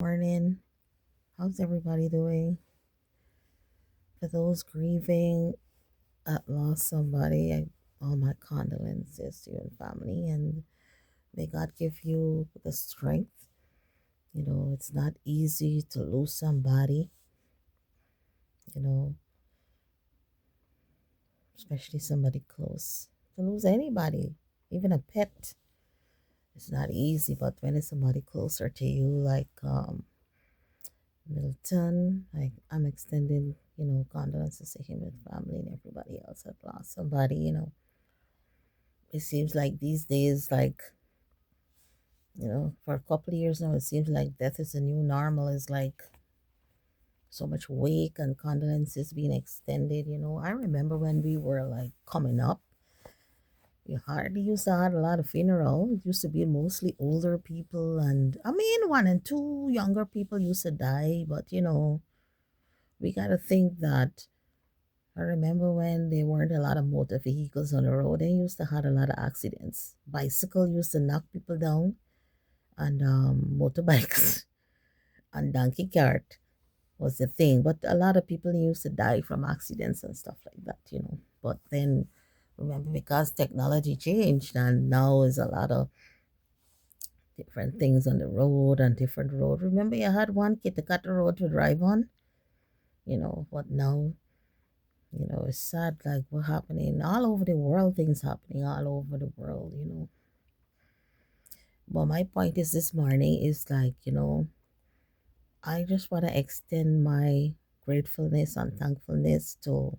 Morning. How's everybody doing? For those grieving at lost somebody, all my condolences to you and family, and may God give you the strength. It's not easy to lose somebody, you know, especially somebody close. To lose anybody, even a pet, it's not easy, but when it's somebody closer to you, like Milton, I'm extending, condolences to him and family and everybody else that lost somebody. It seems like these days, for a couple of years now, it seems like death is a new normal. Is like so much wake and condolences being extended. I remember when we were like coming up, you hardly used to have a lot of funeral. It used to be mostly older people, and I mean, one and two younger people used to die. But we got to think that I remember when there weren't a lot of motor vehicles on the road, they used to have a lot of accidents. Bicycle used to knock people down, and motorbikes and donkey cart was the thing. But a lot of people used to die from accidents and stuff like that. But then remember, because technology changed, and now is a lot of different things on the road and different road. Remember, you had one kid to cut the road to drive on, but now it's sad, like what happening all over the world, things happening all over the world. But my point is this morning is like, I just want to extend my gratefulness and thankfulness to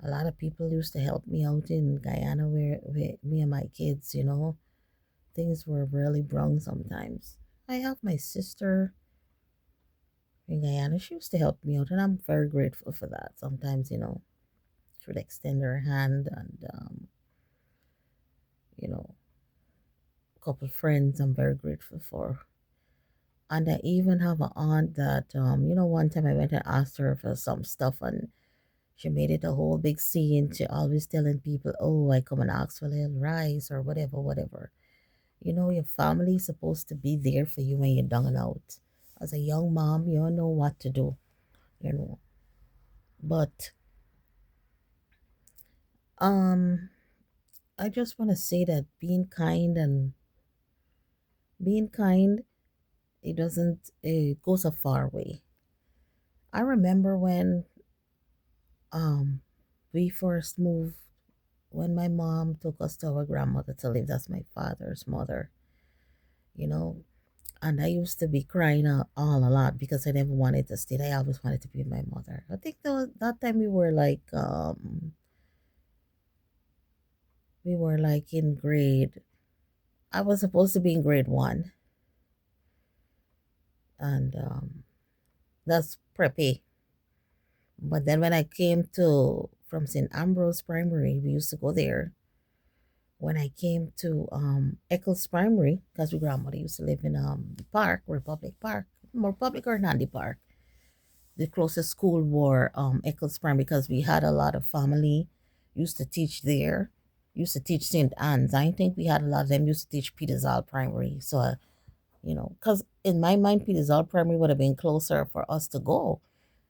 a lot of people who used to help me out in Guyana where me and my kids. Things were really wrong sometimes. I have my sister in Guyana. She used to help me out, and I'm very grateful for that. Sometimes, she would extend her hand and, you know, couple friends I'm very grateful for. And I even have an aunt that, one time I went and asked her for some stuff and she made it a whole big scene. She always telling people, oh, I come and ask for a little rice or whatever, whatever. Your family's supposed to be there for you when you're down and out. As a young mom, you don't know what to do, you know. But um, I just want to say that being kind, it goes a far way. I remember when um we first moved when my mom took us to our grandmother to live. That's my father's mother, you know. And I used to be crying all a lot because I never wanted to stay. I always wanted to be with my mother. I think that time we were like in grade. I was supposed to be in grade one, and that's preppy. But then when I came to from St. Ambrose Primary, we used to go there. When I came to Eccles Primary, because my grandmother used to live in the park, Republic Park, more public or Nandi Park. The closest school were Eccles Primary because we had a lot of family used to teach there. Used to teach St. Anne's. I think we had a lot of them used to teach Peter's All Primary. So, because in my mind, Peter's All Primary would have been closer for us to go.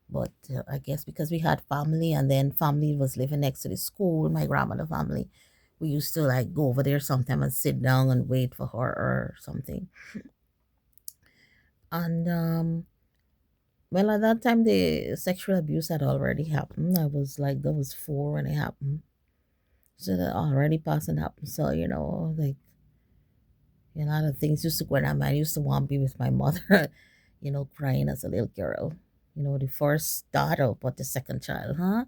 But I guess because we had family and then family was living next to the school, my grandmother family, we used to like go over there sometime and sit down and wait for her or something. And well, at that time the sexual abuse had already happened. That was four when it happened. So that already passed and happened. So, like a lot of things used to go on. I used to want to be with my mother, crying as a little girl. The first daughter, but the second child, huh?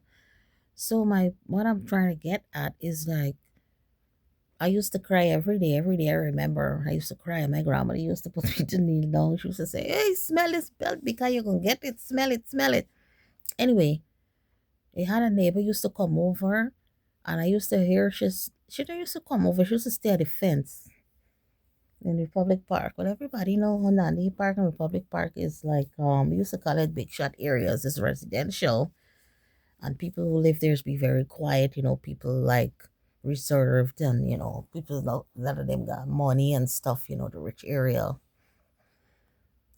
So my what I'm trying to get at is like I used to cry every day. Every day I remember I used to cry. My grandmother used to put me to kneel down. She used to say, hey, smell this belt because you can get it. Smell it, smell it. Anyway, I had a neighbor used to come over and I used to hear she don't used to come over. She used to stay at the fence in Republic Park. Well, everybody know Honandi Park and Republic Park is like we used to call it big shot areas. It's residential and people who live there be very quiet. People like reserved and people a lot of them got money and stuff. The rich area.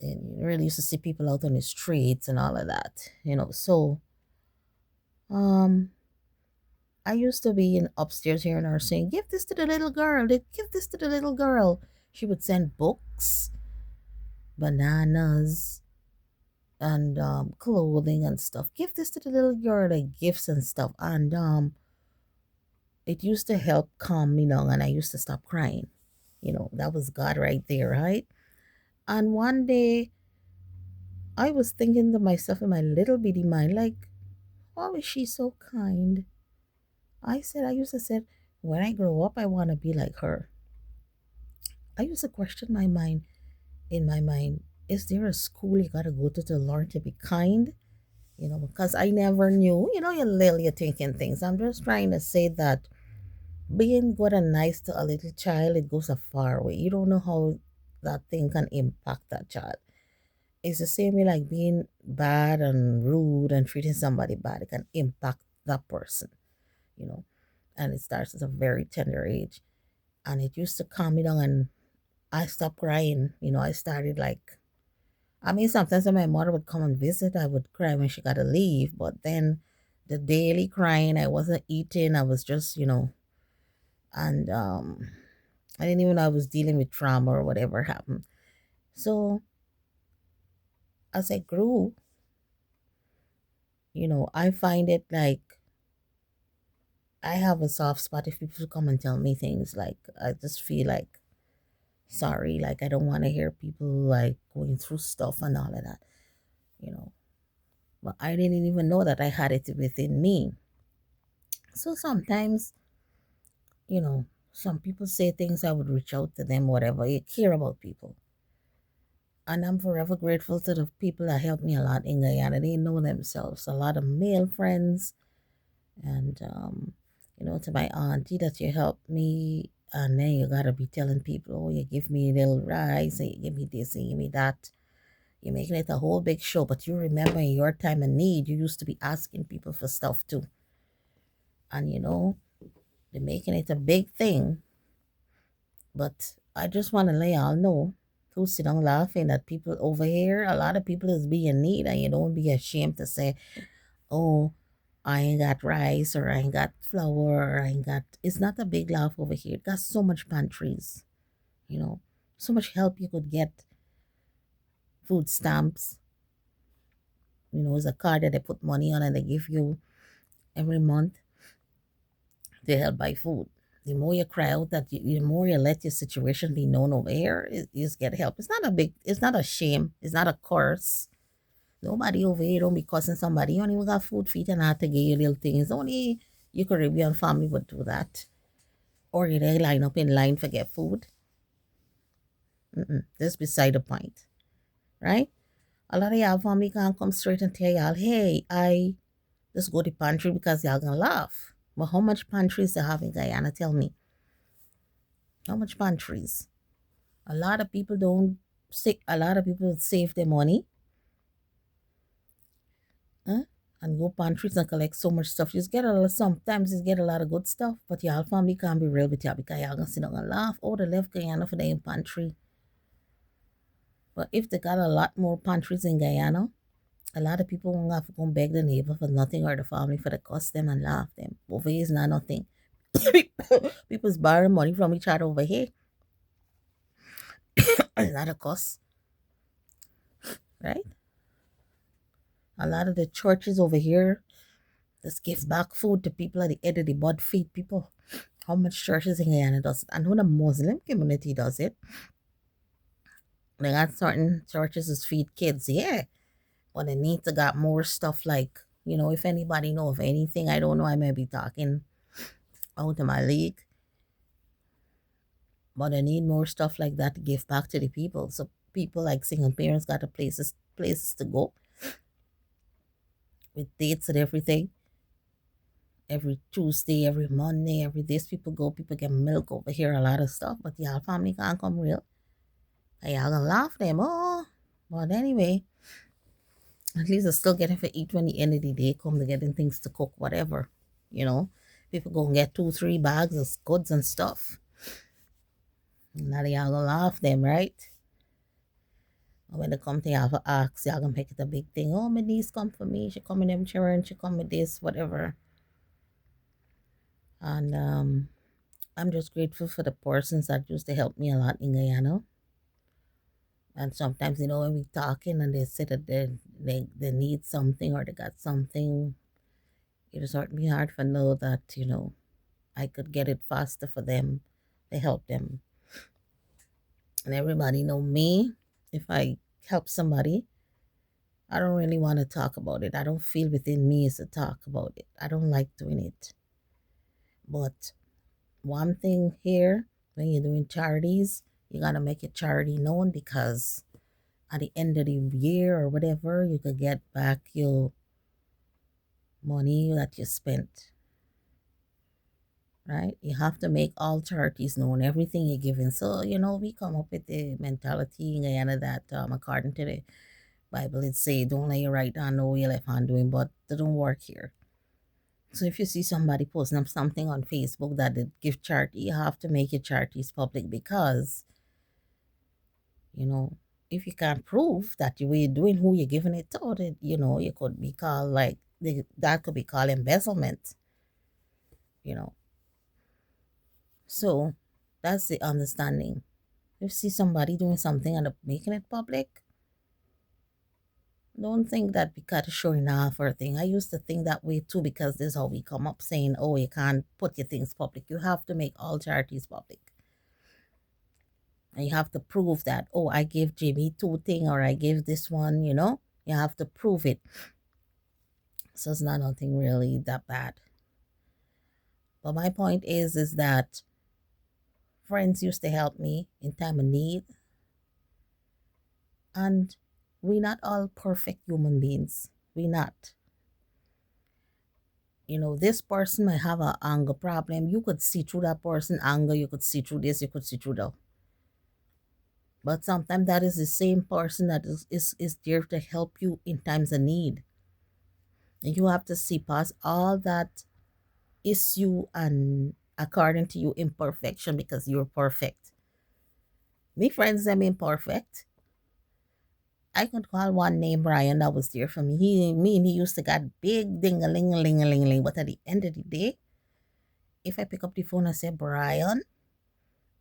And you really used to see people out on the streets and all of that, So, um, I used to be in upstairs hearing her saying, "Give this to the little girl. Give this to the little girl." She would send books, bananas, and clothing and stuff. Give this to the little girl, like gifts and stuff. And it used to help calm me down, and I used to stop crying. That was God right there, right? And one day, I was thinking to myself in my little bitty mind, like, how is she so kind? I used to say, when I grow up, I want to be like her. I used to question my mind, in my mind, is there a school you got to go to learn to be kind? Because I never knew, you're little, you're thinking things. I'm just trying to say that being good and nice to a little child, it goes a far way. You don't know how that thing can impact that child. It's the same way like being bad and rude and treating somebody bad. It can impact that person, you know. And it starts at a very tender age. And it used to calm me down and I stopped crying. I started like, I mean, sometimes when my mother would come and visit, I would cry when she got to leave. But then the daily crying, I wasn't eating. I was just, and I didn't even know I was dealing with trauma or whatever happened. So as I grew, I find it like I have a soft spot if people come and tell me things. Like I just feel like sorry, like I don't want to hear people like going through stuff and all of that, you know. But I didn't even know that I had it within me. So sometimes, some people say things, I would reach out to them, whatever. You care about people. And I'm forever grateful to the people that helped me a lot in Guyana. They know themselves. A lot of male friends, and to my auntie that you helped me, and then you gotta be telling people, oh, you give me a little rice, and you give me this, and you give me that. You're making it a whole big show, but you remember in your time of need, you used to be asking people for stuff too. And they're making it a big thing. But I just want to let y'all know who's sit down laughing that people over here, a lot of people is being in need, and you don't be ashamed to say, oh, I ain't got rice or I ain't got flour or I ain't got. It's not a big laugh over here. It got so much pantries, you know, so much help you could get. Food stamps, it's a card that they put money on and they give you every month to help buy food. The more you cry out that the more you let your situation be known over here, you just get help. It's not a shame. It's not a curse. Nobody over here don't be cussing somebody. You don't even got food feet and have to get your little things. Only your Caribbean family would do that. Or you they line up in line for get food. That's beside the point, right? A lot of y'all family can't come straight and tell y'all, hey, I just go to pantry because y'all gonna laugh. But how much pantries they have in Guyana? Tell me. How much pantries? A lot of people don't say a lot of people save their money, huh? And go pantries and collect so much stuff. You just get a lot sometimes you get a lot of good stuff, but y'all family can't be real with y'all because y'all gonna sit down and laugh. Oh, they left Guyana for their pantry. But if they got a lot more pantries in Guyana, a lot of people won't have to go beg the neighbor for nothing or the family for the cost them and laugh them. Over here is not nothing. People's borrowing money from each other over here. A lot of cost, right? A lot of the churches over here just give back food to people at the end of the mud feed people. How much churches in Guyana does it? And when the Muslim community does it, they got certain churches that feed kids, yeah. But they need to got more stuff like, if anybody know of anything, I don't know, I may be talking out of my league. But I need more stuff like that to give back to the people. So people like single parents got a places to go with dates and everything. Every Tuesday, every Monday, every day people go, people get milk over here, a lot of stuff. But y'all family can't come real. And y'all gonna laugh them, oh. But anyway, at least I still getting for eat when the end of the day come to getting things to cook, whatever. People go and get 2, 3 bags of goods and stuff. Now y'all gonna laugh them, right? And when they come to you, have to ask, y'all gonna make it a big thing. Oh, my niece come for me. She come with them children. She come with this, whatever. And I'm just grateful for the persons that used to help me a lot in Guyana. And sometimes, when we talking and they say that they need something or they got something, it just hurt me hard for know that, I could get it faster for them to help them. And everybody know me. If I help somebody, I don't really want to talk about it. I don't feel within me is to talk about it. I don't like doing it. But one thing here, when you're doing charities, you gotta make your charity known, because at the end of the year or whatever, you could get back your money that you spent. Right? You have to make all charities known, everything you're giving. So, we come up with the mentality in Guyana that, according to the Bible, it say, don't let your right hand know what your left hand doing, but they don't work here. So if you see somebody posting up something on Facebook that they give charity, you have to make your charities public, because, you know, if you can't prove that you were doing who you're giving it to, that, you could be called like, that could be called embezzlement, you know. So that's the understanding. If you see somebody doing something and making it public, don't think that because it's showing off or a thing. I used to think that way too, because this is how we come up saying, oh, you can't put your things public. You have to make all charities public. And you have to prove that, oh, I gave Jimmy two thing, or I gave this one, You have to prove it. So it's not nothing really that bad. But my point is that friends used to help me in time of need. And we're not all perfect human beings. We're not. This person might have an anger problem. You could see through that person anger. You could see through this. You could see through that. But sometimes that is the same person that is there to help you in times of need. And you have to see past all that issue and according to you imperfection, because you're perfect. Me friends, them imperfect. I could call one named Brian that was there for me. He used to got big ding a ling a ling a ling a ling. But at the end of the day, if I pick up the phone and say Brian,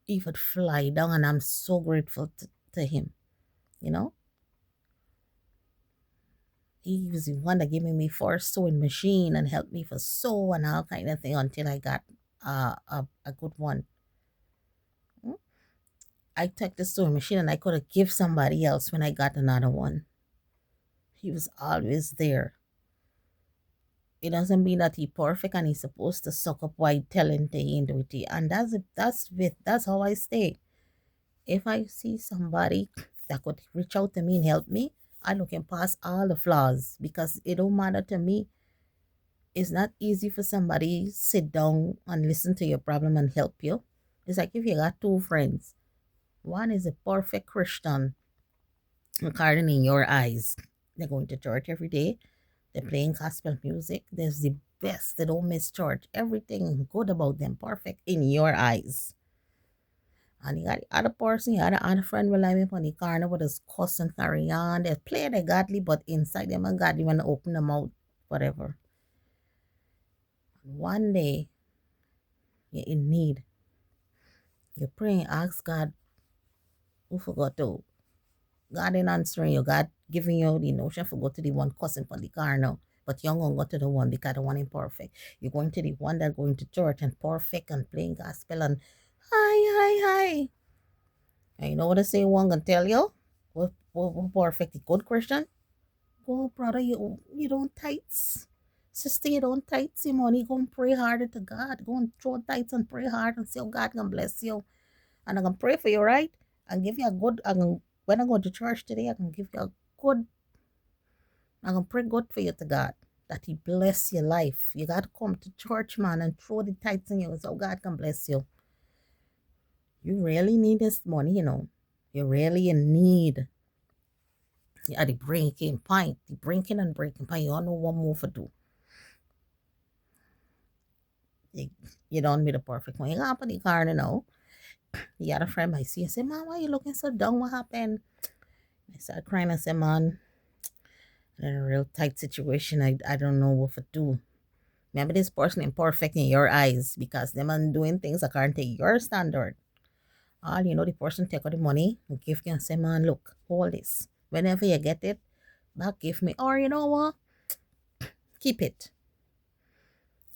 he would fly down, and I'm so grateful to him. You know, he was the one that gave me first sewing machine and helped me for sew and all kind of thing until I got a good one. I took the sewing machine and I could have give somebody else when I got another one. He was always there. It doesn't mean that he perfect and he's supposed to suck up while telling the into it. And that's how I stay. If I see somebody that could reach out to me and help me, I look and past all the flaws, because it don't matter to me. It's not easy for somebody sit down and listen to your problem and help you. It's like if you got two friends. One is a perfect Christian, according in your eyes. They're going to church every day. They're playing gospel music. There's the best. They don't miss church. Everything good about them, perfect in your eyes. And you got the other person, you got the other friend will line up on the corner with his cuss and carry on. They play the godly, but inside them and godly when they open them out, whatever. One day, you're in need. You're praying, ask God, who forgot to. God ain't answering you. God giving you the notion for go to the one cussing for the car now. But you're going to go to the one because the one is perfect. You're going to the one that going to church and perfect and playing gospel and hi. And you know what I say one gonna tell you? What perfect the good Christian? Go brother, you don't tights. Sister, you don't tights your money. Go and pray harder to God. Go and throw tights and pray hard and say, oh, God can bless you. And I'm gonna pray for you, right? And give you a good when I go to church today, I can give you a good I'm gonna pray good for you to God. That He bless your life. You gotta come to church, man, and throw the tithes in you so God can bless you. You really need this money, You're really in need. You're at the breaking point. The breaking and breaking point. You don't know what more to do. You don't need the perfect one. You got up in the car now. You got a friend might see and say, Mom, why you looking so down? What happened? I started crying and said, man, I'm in a real tight situation. I don't know what to do. Maybe this person imperfect in your eyes because them and doing things according to your standard. All you know, the person take out the money and give you and say, man, look, hold this. Whenever you get it, back give me. Or you know what? Keep it.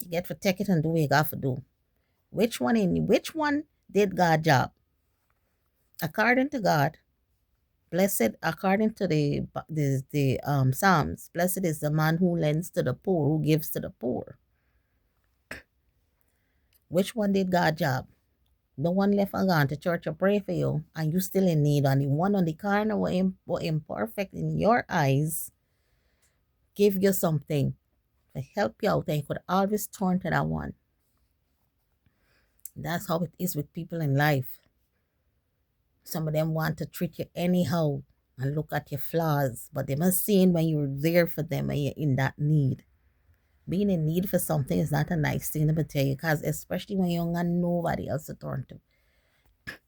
You get to take it and do what you got to do. Which one did God job? According to God, blessed according to the Psalms, blessed is the man who lends to the poor, who gives to the poor. Which one did God job? The one left and gone to church to pray for you, and you still in need, and the one on the corner were imperfect in your eyes, give you something to help you out, and you could always turn to that one. That's how it is with people in life. Some of them want to treat you anyhow and look at your flaws, but they must see when you're there for them and you're in that need. Being in need for something is not a nice thing to tell you, because especially when you don't got nobody else to turn to.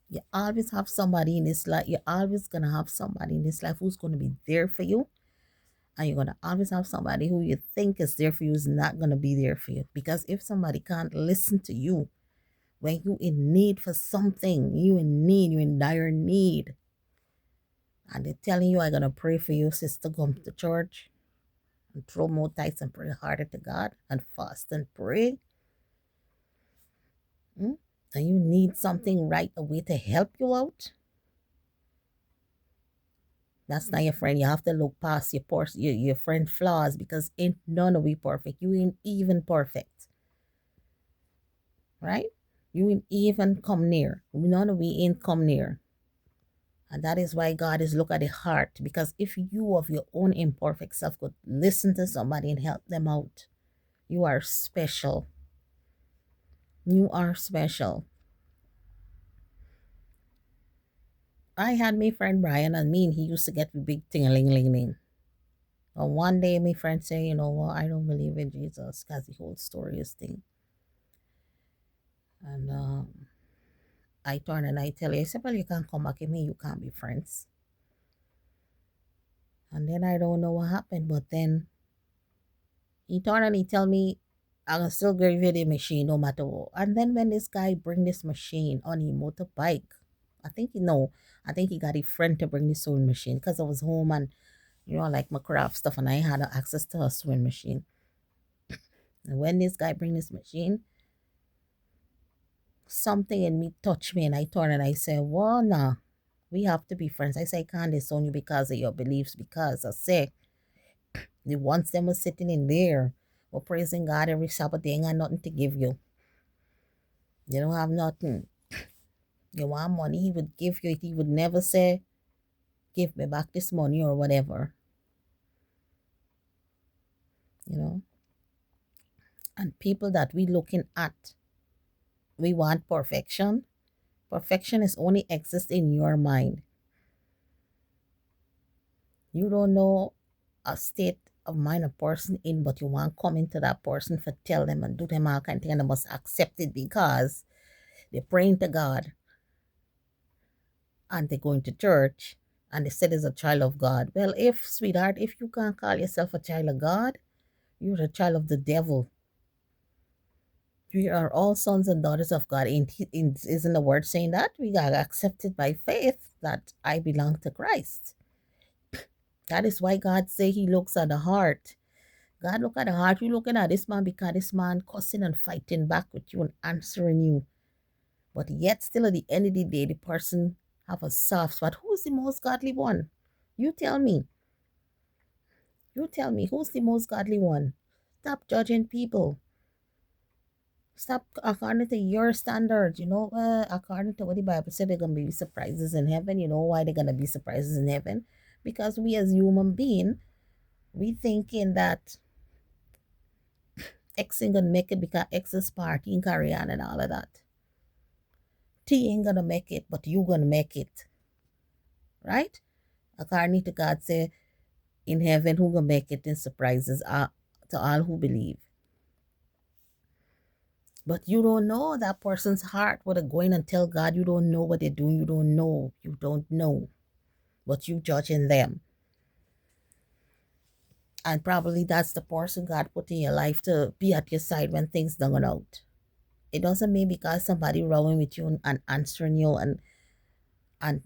You always have somebody in this life. You're always gonna have somebody in this life who's gonna be there for you. And you're gonna always have somebody who you think is there for you is not gonna be there for you. Because if somebody can't listen to you when you in need for something, you in dire need, and they're telling you, I'm gonna pray for you, sister, come to church and throw more tights and pray harder to God and fast and pray. And you need something right away to help you out. That's not your friend. You have to look past your friend flaws, because ain't none of we perfect. You ain't even perfect. Right? You ain't even come near. None of we ain't come near. And that is why God is look at the heart. Because if you of your own imperfect self could listen to somebody and help them out, you are special. You are special. I had my friend Brian, and me and he used to get the big ting-a-ling-ling-ling. But one day my friend said, you know what, I don't believe in Jesus, because the whole story is thing. And I turn and I tell you, I said, well, you can't come back with me, you can't be friends. And then I don't know what happened, but then he turned and he tell me, I'll still give you the machine no matter what. And then when this guy bring this machine on his motorbike, I think he got a friend to bring the sewing machine, because I was home and like my craft stuff, and I had access to a sewing machine. And when this guy bring this machine, something in me touched me, and I turn and I say, well, nah, we have to be friends. I say, I can't disown you because of your beliefs, because I say, the ones them was sitting in there were praising God every Sabbath. They ain't got nothing to give you. They don't have nothing. You want money, he would give you it. He would never say, give me back this money or whatever. And people that we looking at, we want perfection. Perfection is only exist in your mind. You don't know a state of mind a person in, but you want to come into that person for tell them and do them all kind of thing, and they must accept it because they're praying to God and they're going to church and they said is a child of God. Well, sweetheart, if you can't call yourself a child of God, you're a child of the devil. We are all sons and daughters of God. Isn't the word saying that? We got accepted by faith that I belong to Christ. That is why God say he looks at the heart. God look at the heart. You looking at this man because this man cussing and fighting back with you and answering you. But yet still at the end of the day, the person have a soft spot. Who's the most godly one? You tell me. You tell me, who's the most godly one? Stop judging people. Stop according to your standards. According to what the Bible said, they're going to be surprises in heaven. You know why they're going to be surprises in heaven? Because we as human beings, we thinking that X ain't going to make it because X is partying, carry on and all of that. T ain't going to make it, but you going to make it. Right? According to God say, in heaven, who going to make it in surprises to all who believe. But you don't know that person's heart, what they're going and tell God. You don't know what they're doing. You don't know. You don't know. but you judging them. And probably that's the person God put in your life to be at your side when things don't go out. It doesn't mean because somebody rowing with you and answering you and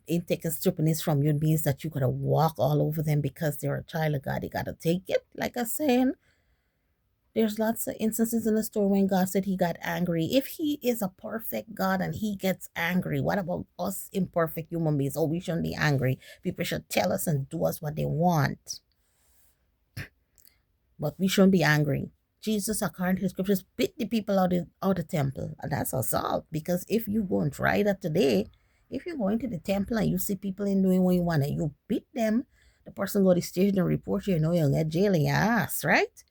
ain't taking stupidness from you means that you gotta walk all over them because they're a child of God. You gotta take it. Like I saying, there's lots of instances in the story when God said he got angry. If he is a perfect God and he gets angry, what about us imperfect human beings? Oh, we shouldn't be angry. People should tell us and do us what they want. But we shouldn't be angry. Jesus, according to the scriptures, beat the people out of the temple. And that's assault. Because if you go and try that today, if you go into the temple and you see people in doing what you want and you beat them, the person go to the station and report you, you'll get jail in your ass, right?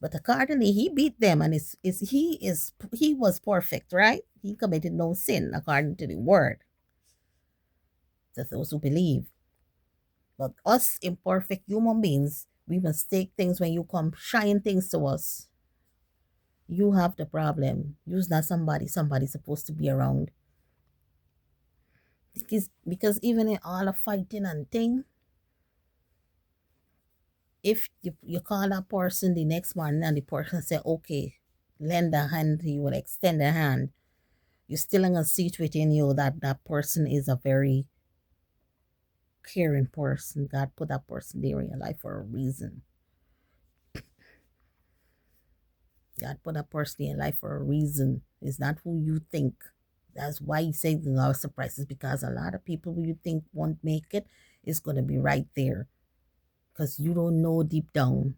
But accordingly, he beat them, and he was perfect, right? He committed no sin according to the word. To those who believe. But us imperfect human beings, we mistake things when you come shine things to us. You have the problem. You's not somebody's supposed to be around. Because even in all the fighting and thing, if you call that person the next morning and the person say, okay, lend a hand, you will extend a hand, you still gonna see it within you that that person is a very caring person. God put that person there in your life for a reason. God put that person in your life for a reason. It's not who you think. That's why you say the Lord surprises, because a lot of people who you think won't make it is going to be right there because you don't know deep down.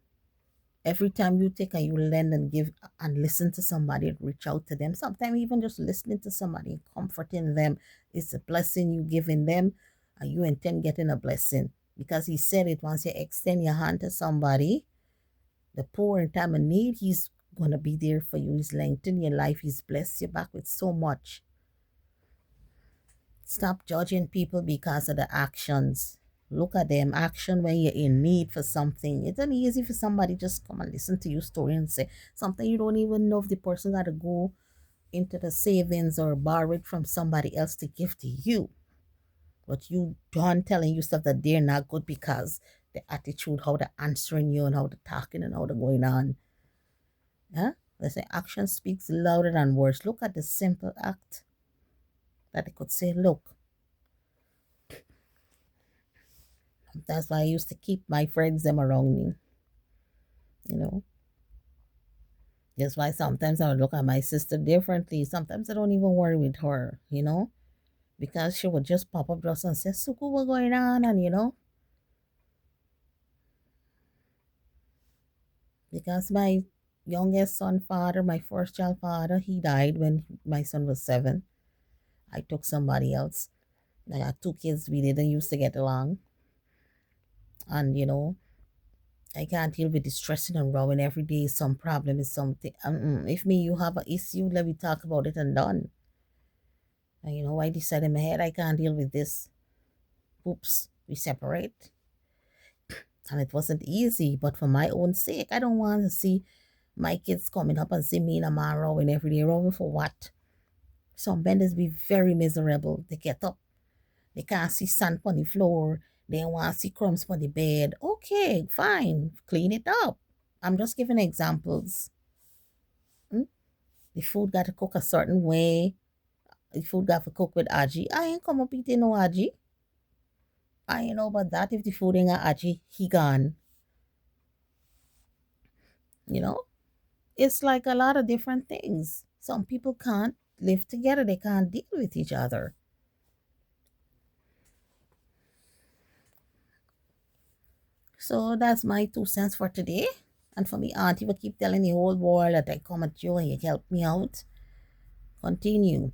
Every time you take and you lend and give and listen to somebody, reach out to them. Sometimes even just listening to somebody, comforting them, it's a blessing you giving them, and you intend getting a blessing. Because he said it, once you extend your hand to somebody, the poor in time of need, he's gonna be there for you. He's lengthened your life. He's blessed you back with so much. Stop judging people because of the actions. Look at them action when you're in need for something. It's not easy for somebody just come and listen to your story and say something you don't even know if the person got to go into the savings or borrow it from somebody else to give to you. But you done telling yourself that they're not good because the attitude, how they're answering you and how they're talking and how they're going on. Huh? They say action speaks louder than words. Look at the simple act that they could say, look. That's why I used to keep my friends them around me. You know. That's why sometimes I would look at my sister differently. Sometimes I don't even worry with her, because she would just pop up just and say, Suku, what's going on? And because my youngest son father, my first child father, he died when my son was 7. I took somebody else. I got 2 kids. We didn't used to get along. And I can't deal with the stressing and rowing every day. Some problem is something. If me, you have an issue, let me talk about it and done. And I decided in my head I can't deal with this. Oops, we separate. And it wasn't easy, but for my own sake, I don't want to see my kids coming up and see me and a man rowing every day. Rowing for what? Some benders be very miserable. They get up. They can't see sand on the floor. They want to see crumbs on the bed. Okay, fine. Clean it up. I'm just giving examples. The food got to cook a certain way. The food got to cook with aji. I ain't come up eating no aji. I ain't know about that. If the food ain't got aji, he gone. You know? It's like a lot of different things. Some people can't live together. They can't deal with each other. So that's my 2 cents for today. And for me, auntie will keep telling the whole world that I come at you and you help me out. Continue.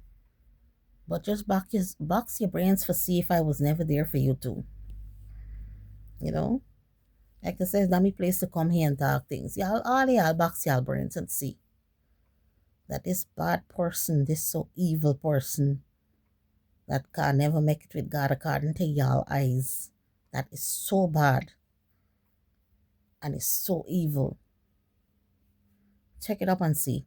But just box your brains for see if I was never there for you too. You know? Like I said, it's not my place to come here and talk things. Y'all box y'all brains and see that this bad person, this so evil person, that can never make it with God according to y'all eyes. That is so bad. And it's so evil. Check it up and see.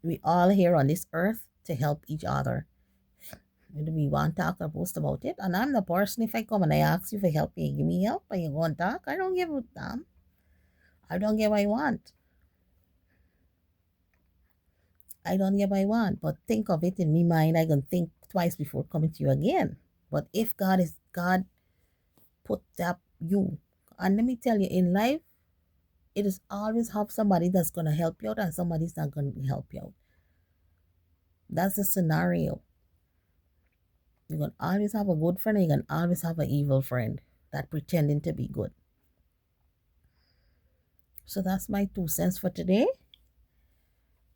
We all here on this earth to help each other. Whether we want to talk or post about it. And I'm the person, if I come and I ask you for help, you give me help and you go and talk. I don't give a damn. I don't get what I want. I don't get what I want. But think of it in me mind, I can think twice before coming to you again. But if God put that you, and let me tell you, in life, it is always have somebody that's gonna help you out and somebody's not gonna help you out. That's the scenario. You can always have a good friend and you can always have an evil friend that pretending to be good. So that's my 2 cents for today.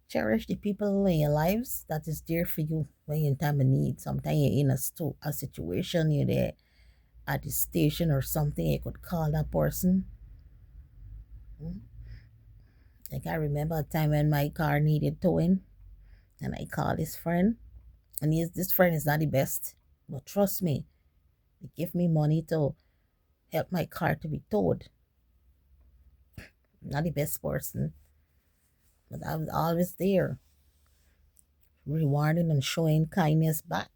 Cherish the people in your lives that is there for you when you're in time of need. Sometimes you're in a situation, you're there at the station or something, you could call that person. Mm. Like I remember a time when my car needed towing and I called his friend. And this friend is not the best, but trust me, he gave me money to help my car to be towed. Not the best person, but I was always there, rewarding and showing kindness back.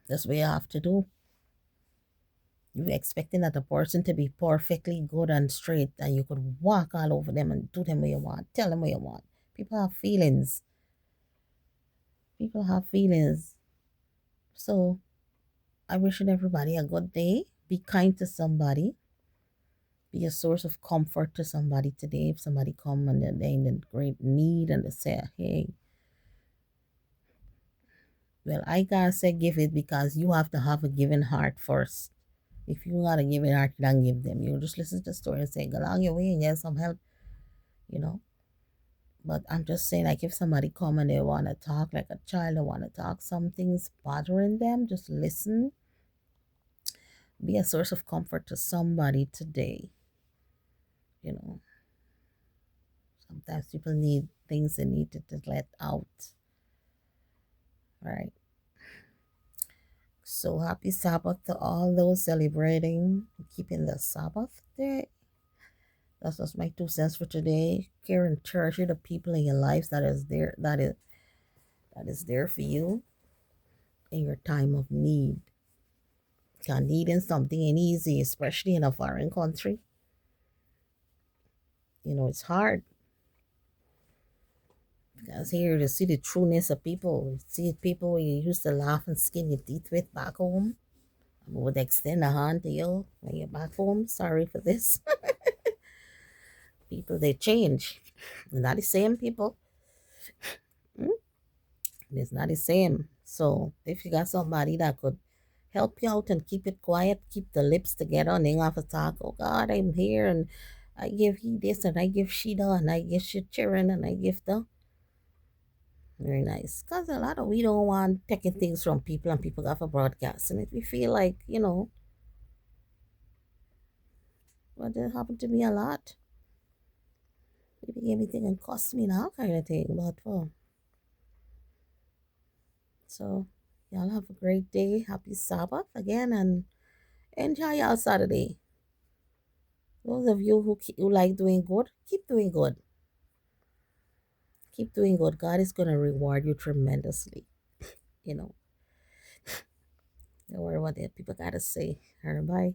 That's what you have to do. You're expecting that a person to be perfectly good and straight, and you could walk all over them and do them what you want, tell them what you want. People have feelings. People have feelings. So I wishing everybody a good day. Be kind to somebody. Be a source of comfort to somebody today. If somebody come and they're in great need and they say, hey, well, I can't say give it because you have to have a giving heart first. If you got a giving heart, you don't give them. You just listen to the story and say, go along your way and get some help, you know. But I'm just saying, like, if somebody come and they want to talk like a child, they want to talk, something's bothering them, just listen. Be a source of comfort to somebody today. You know, sometimes people need things they need to let out. All right. So happy Sabbath to all those celebrating keeping the Sabbath day. That's just my 2 cents for today. Care and treasure the people in your lives that is there for you in your time of need. Because needing something ain't easy, especially in a foreign country. You know, it's hard. Because here to see the trueness of people, see people you used to laugh and skin your teeth with back home. I would extend a hand to you when you're back home. Sorry for this. People, they change. They're not the same people. Mm? It's not the same. So if you got somebody that could help you out and keep it quiet, keep the lips together and then have to talk, oh God, I'm here and I give he this and I give she that and I give she children and I give the very nice. Because a lot of we don't want taking things from people and people got for broadcast. And if we feel like, well, that happened to me a lot. People gave me thing and cost me now kind of thing. But well, so y'all have a great day. Happy Sabbath again and enjoy your Saturday. Those of you who like doing good, keep doing good. Keep doing good. God is going to reward you tremendously. You know, don't worry what the people got to say. All right, bye.